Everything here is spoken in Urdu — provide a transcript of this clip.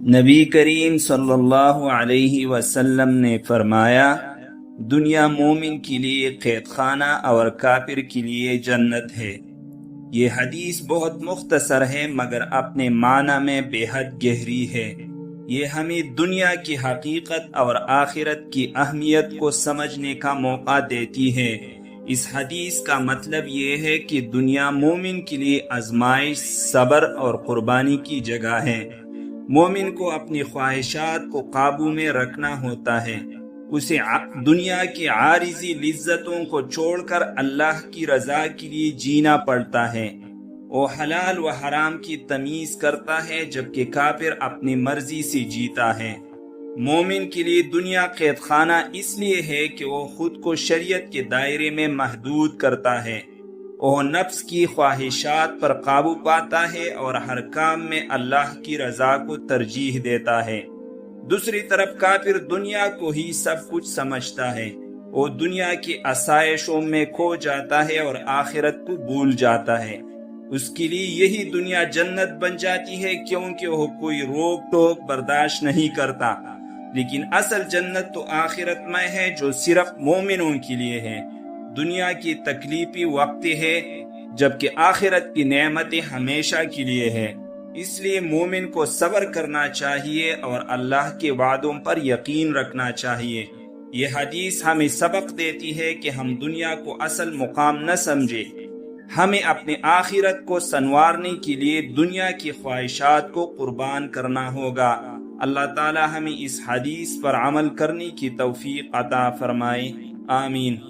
نبی کریم صلی اللہ علیہ وسلم نے فرمایا، دنیا مومن کے لیے قید خانہ اور کافر کے لیے جنت ہے۔ یہ حدیث بہت مختصر ہے مگر اپنے معنی میں بے حد گہری ہے۔ یہ ہمیں دنیا کی حقیقت اور آخرت کی اہمیت کو سمجھنے کا موقع دیتی ہے۔ اس حدیث کا مطلب یہ ہے کہ دنیا مومن کے لیے آزمائش، صبر اور قربانی کی جگہ ہے۔ مومن کو اپنی خواہشات کو قابو میں رکھنا ہوتا ہے۔ اسے دنیا کی عارضی لذتوں کو چھوڑ کر اللہ کی رضا کے لیے جینا پڑتا ہے۔ وہ حلال و حرام کی تمیز کرتا ہے، جبکہ کافر اپنی مرضی سے جیتا ہے۔ مومن کے لیے دنیا قید خانہ اس لیے ہے کہ وہ خود کو شریعت کے دائرے میں محدود کرتا ہے۔ وہ نفس کی خواہشات پر قابو پاتا ہے اور ہر کام میں اللہ کی رضا کو ترجیح دیتا ہے۔ دوسری طرف کافر دنیا کو ہی سب کچھ سمجھتا ہے۔ وہ دنیا کی آسائشوں میں کھو جاتا ہے اور آخرت کو بھول جاتا ہے۔ اس کے لیے یہی دنیا جنت بن جاتی ہے، کیونکہ وہ کوئی روک ٹوک برداشت نہیں کرتا۔ لیکن اصل جنت تو آخرت میں ہے، جو صرف مومنوں کے لیے ہے۔ دنیا کی تکلیفی وقتی ہے، جبکہ آخرت کی نعمتیں ہمیشہ کے لیے ہے۔ اس لیے مومن کو صبر کرنا چاہیے اور اللہ کے وعدوں پر یقین رکھنا چاہیے۔ یہ حدیث ہمیں سبق دیتی ہے کہ ہم دنیا کو اصل مقام نہ سمجھے۔ ہمیں اپنے آخرت کو سنوارنے کے لیے دنیا کی خواہشات کو قربان کرنا ہوگا۔ اللہ تعالی ہمیں اس حدیث پر عمل کرنے کی توفیق عطا فرمائے، آمین۔